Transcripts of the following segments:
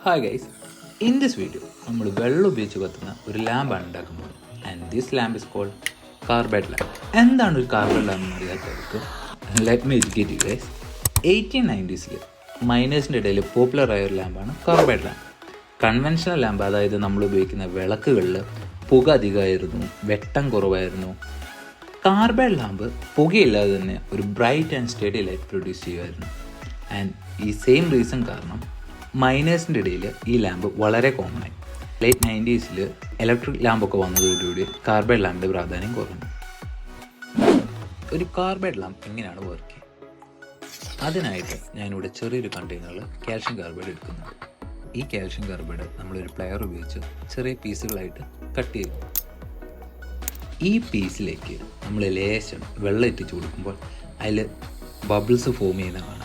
Hi guys, in this video നമ്മൾ വെള്ളം ഉപയോഗിച്ച് കത്തുന്ന ഒരു ലാമ്പാണ് ഉണ്ടാക്കുന്നത്. And this lamp is called carbide lamp. എന്താണ് ഒരു കാർബൈഡ് ലാമ്പ് എന്ന് അറിയാത്തവർക്ക് let me educate you guys. 1890s മൈനേഴ്സിൻ്റെ ഇടയിൽ പോപ്പുലർ ആയ ഒരു ലാമ്പാണ് കാർബൈഡ് ലാമ്പ്. കൺവെൻഷണൽ ലാമ്പ്, അതായത് നമ്മൾ ഉപയോഗിക്കുന്ന വിളക്കുകളിൽ പുക അധികമായിരുന്നു, വെട്ടം കുറവായിരുന്നു. കാർബൈഡ് ലാമ്പ് പുകയില്ലാതെ തന്നെ ഒരു bright and study light produce ചെയ്യുമായിരുന്നു. ആൻഡ് ഈ സെയിം റീസൺ കാരണം മൈനേഴ്സിൻ്റെ ഇടയിൽ ഈ ലാമ്പ് വളരെ കോമൺ ആയി. ലേറ്റ് 90s ഇലക്ട്രിക് ലാമ്പൊക്കെ വന്നതോടുകൂടി കാർബൈഡ് ലാമ്പിൻ്റെ പ്രാധാന്യം കുറഞ്ഞു. ഒരു കാർബൈഡ് ലാമ്പ് എങ്ങനെയാണ് വർക്ക് ചെയ്യുക? അതിനായിട്ട് ഞാനിവിടെ ചെറിയൊരു കണ്ടെയ്നറിൽ കാൽഷ്യം കാർബൈഡ് എടുക്കുന്നുണ്ട്. ഈ കാൽഷ്യം കാർബൈഡ് നമ്മളൊരു പ്ലെയർ ഉപയോഗിച്ച് ചെറിയ പീസുകളായിട്ട് കട്ട് ചെയ്യും. ഈ പീസിലേക്ക് നമ്മൾ ലേശം വെള്ളം ഇട്ടിച്ച് കൊടുക്കുമ്പോൾ അതിൽ ബബിൾസ് ഫോം ചെയ്യുന്ന കാണാം.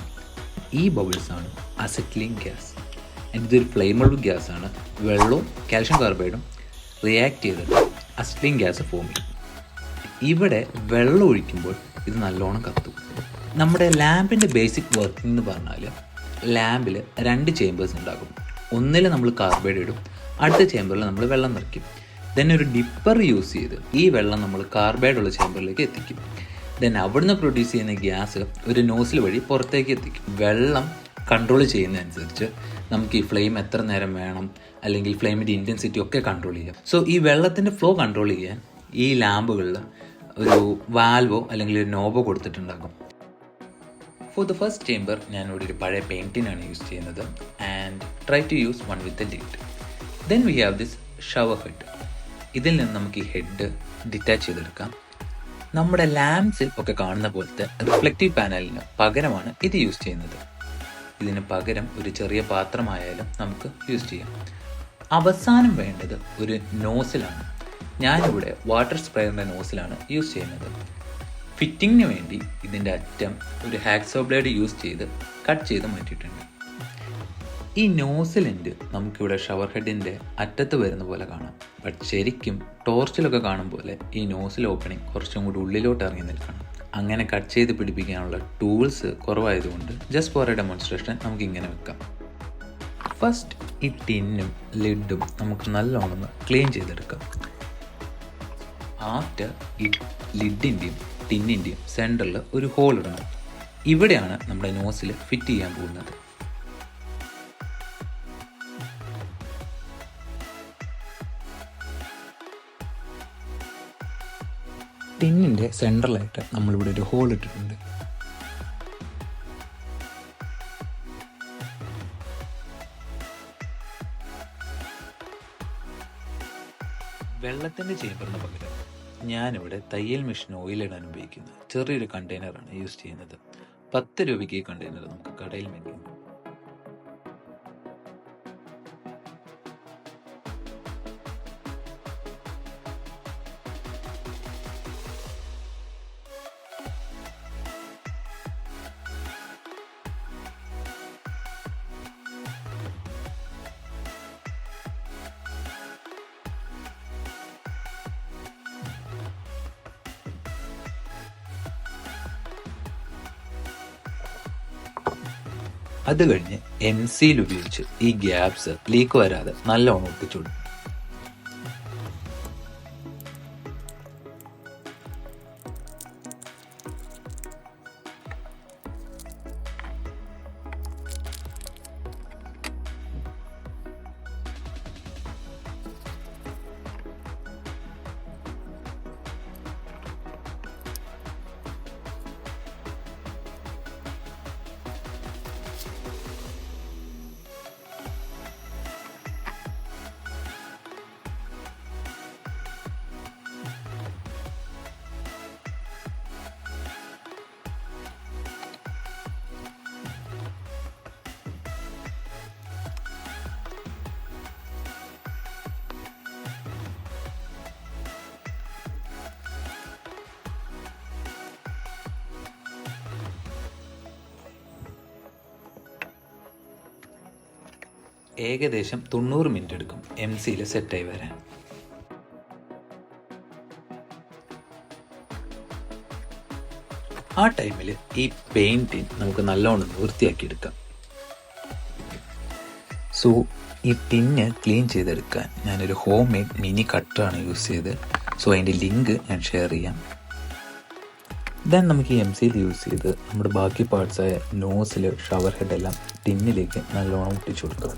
ഈ ബബിൾസാണ് അസറ്റിലിൻ ഗ്യാസ്. ഇതൊരു ഫ്ലെയിമബിൾ ഗ്യാസാണ്. വെള്ളവും കാൽഷ്യം കാർബൈഡും റിയാക്ട് ചെയ്തിട്ട് അസറ്റിലിൻ ഗ്യാസ് ഫോം ചെയ്യും. ഇവിടെ വെള്ളം ഒഴിക്കുമ്പോൾ ഇത് നല്ലോണം കത്തും. നമ്മുടെ ലാമ്പിൻ്റെ ബേസിക് വർക്കിംഗ് എന്ന് പറഞ്ഞാൽ ലാമ്പിൽ 2 ചേമ്പേഴ്സ് ഉണ്ടാകും. ഒന്നിൽ നമ്മൾ കാർബൈഡ് ഇടും, അടുത്ത ചേമ്പറിൽ നമ്മൾ വെള്ളം നിറയ്ക്കും. ദെൻ ഒരു ഡിപ്പർ യൂസ് ചെയ്ത് ഈ വെള്ളം നമ്മൾ കാർബൈഡുള്ള ചേമ്പറിലേക്ക് എത്തിക്കും. ദെൻ അവിടുന്ന് പ്രൊഡ്യൂസ് ചെയ്യുന്ന ഗ്യാസ് ഒരു നോസിൽ വഴി പുറത്തേക്ക് എത്തിക്കും. വെള്ളം കൺട്രോൾ ചെയ്യുന്നതനുസരിച്ച് നമുക്ക് ഈ ഫ്ലെയിം എത്ര നേരം വേണം, അല്ലെങ്കിൽ ഫ്ലെയിമിൻ്റെ ഇൻറ്റൻസിറ്റി ഒക്കെ കൺട്രോൾ ചെയ്യാം. സോ ഈ വെള്ളത്തിൻ്റെ ഫ്ലോ കൺട്രോൾ ചെയ്യാൻ ഈ ലാമ്പുകളിൽ ഒരു വാൽവോ അല്ലെങ്കിൽ ഒരു നോബോ കൊടുത്തിട്ടുണ്ടാകും. ഫോർ ദ ഫസ്റ്റ് ചേമ്പർ ഞാനിവിടെ ഒരു പഴയ പെയിൻറ്റിനാണ് യൂസ് ചെയ്യുന്നത്. And try to use one with a lid. Then we have this shower head. ഇതിൽ നിന്ന് നമുക്ക് ഈ ഹെഡ് ഡിറ്റാച്ച് ചെയ്തെടുക്കാം. നമ്മുടെ ലാംപ്സിൽ ഒക്കെ കാണുന്ന പോലത്തെ റിഫ്ലക്റ്റീവ് പാനലിന് പകരമാണ് ഇത് യൂസ് ചെയ്യുന്നത്. ഇതിന് പകരം ഒരു ചെറിയ പാത്രമായാലും നമുക്ക് യൂസ് ചെയ്യാം. അവസാനം വേണ്ടത് ഒരു നോസിലാണ്. ഞാനിവിടെ വാട്ടർ സ്പ്രേയറിൻ്റെ നോസിലാണ് യൂസ് ചെയ്യുന്നത്. ഫിറ്റിങ്ങിന് വേണ്ടി ഇതിൻ്റെ അറ്റം ഒരു ഹാക്സോ ബ്ലേഡ് യൂസ് ചെയ്ത് കട്ട് ചെയ്ത് മാറ്റിയിട്ടുണ്ട്. ഈ നോസിലെൻഡ് നമുക്കിവിടെ ഷവർ ഹെഡിൻ്റെ അറ്റത്ത് വരുന്ന പോലെ കാണാം. ബട്ട് ശരിക്കും ടോർച്ചിലൊക്കെ കാണും പോലെ ഈ നോസിൽ ഓപ്പണിങ് കുറച്ചും കൂടി ഉള്ളിലോട്ട് ഇറങ്ങി നിൽക്കണം. അങ്ങനെ കട്ട് ചെയ്ത് പിടിപ്പിക്കാനുള്ള ടൂൾസ് കുറവായതുകൊണ്ട് ജസ്റ്റ് ഫോർ എ ഡെമോൺസ്ട്രേഷൻ നമുക്ക് ഇങ്ങനെ വെക്കാം. ഫസ്റ്റ് ഈ ടിന്നും ലിഡും നമുക്ക് നല്ലോണം ക്ലീൻ ചെയ്തെടുക്കാം. ആഫ്റ്റർ ഈ ലിഡിൻ്റെയും ടിന്നിൻ്റെയും സെൻറ്ററിൽ ഒരു ഹോൾ ഇടണം. ഇവിടെയാണ് നമ്മുടെ നോസിൽ ഫിറ്റ് ചെയ്യാൻ പോകുന്നത്. ടിന്നിൻ്റെ സെൻട്രലായിട്ട് നമ്മളിവിടെ ഒരു ഹോൾ ഇട്ടിട്ടുണ്ട്. വെള്ളത്തിൻ്റെ ചേമ്പറിന് പകരം ഞാനിവിടെ തയ്യൽ മെഷീൻ ഓയിൽ ഇടാൻ ഉപയോഗിക്കുന്ന ചെറിയൊരു കണ്ടെയ്നറാണ് യൂസ് ചെയ്യുന്നത്. 10 രൂപയ്ക്ക് ഈ കണ്ടെയ്നർ നമുക്ക് കടയിൽ മേടിക്കും. അത് കഴിഞ്ഞ് MC ഉപയോഗിച്ച് ഈ ഗ്യാപ്സ് ലീക്ക് വരാതെ നല്ലോണം ഒട്ടിച്ചുവിടും. ഏകദേശം 90 മിനിറ്റ് എടുക്കും MC സെറ്റായി വരാൻ. ആ ടൈമിൽ ഈ പെയിൻറ്റിങ് നമുക്ക് നല്ലോണം വൃത്തിയാക്കി എടുക്കാം. സോ ഈ ടിന്ന് ക്ലീൻ ചെയ്തെടുക്കാൻ ഞാനൊരു ഹോം മെയ്ഡ് മിനി കട്ടറാണ് യൂസ് ചെയ്തത്. സോ അതിൻ്റെ ലിങ്ക് ഞാൻ ഷെയർ ചെയ്യാം. ദെൻ നമുക്ക് ഈ MC യൂസ് ചെയ്ത് നമ്മുടെ ബാക്കി പാർട്സായ നോസിൽ, ഷവർ ഹെഡ് എല്ലാം ടിന്നിലേക്ക് നല്ലോണം ഒട്ടിച്ചു കൊടുക്കുക.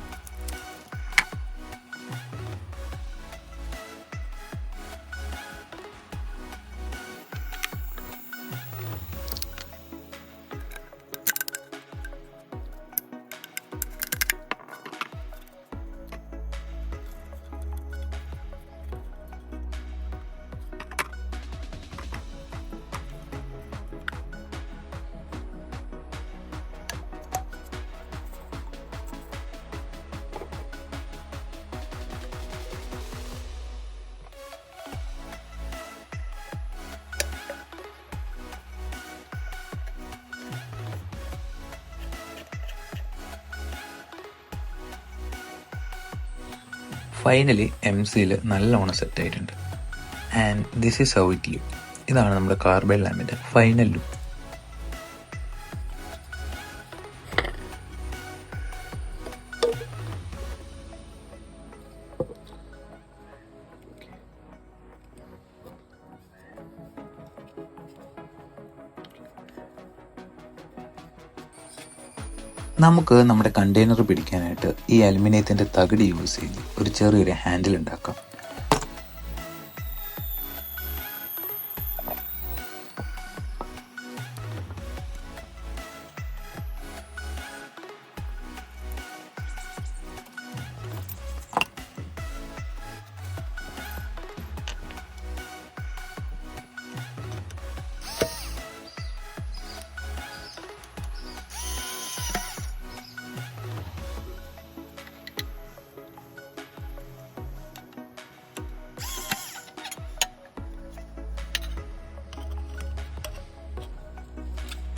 ഫൈനലി MC നല്ലോണം സെറ്റായിട്ടുണ്ട്. And this is how it look. ഇതാണ് നമ്മുടെ കാർബൈഡ് ലാമ്പിൻ്റെ ഫൈനൽ ലുക്ക്. നമുക്ക് നമ്മുടെ കണ്ടെയ്നർ പിടിക്കാനായിട്ട് ഈ അലുമിനിയത്തിൻ്റെ തകിട് യൂസ് ചെയ്ത് ഒരു ചെറിയൊരു ഹാൻഡിൽ ഉണ്ടാക്കാം.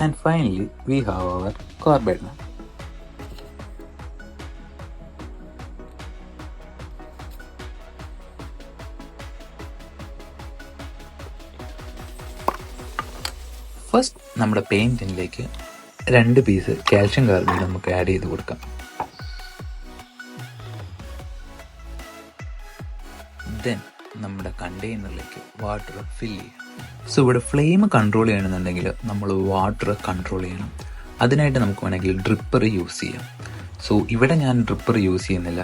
And finally, we have our carbide lamp. First നമ്മുടെ പെയിൻറ്റിലേക്ക് 2 പീസ് കാൽഷ്യം കാർബൈഡ് നമുക്ക് ആഡ് ചെയ്ത് കൊടുക്കാം. ദെൻ നമ്മുടെ കണ്ടെയ്നറിലേക്ക് വാട്ടർ ഫില്ല് ചെയ്യാം. സോ ഇവിടെ ഫ്ലെയിം കൺട്രോൾ ചെയ്യണമെന്നുണ്ടെങ്കിൽ നമ്മൾ വാട്ടർ കൺട്രോൾ ചെയ്യണം. അതിനായിട്ട് നമുക്ക് വേണമെങ്കിൽ ഡ്രിപ്പർ യൂസ് ചെയ്യാം. സോ ഇവിടെ ഞാൻ ഡ്രിപ്പർ യൂസ് ചെയ്യുന്നില്ല,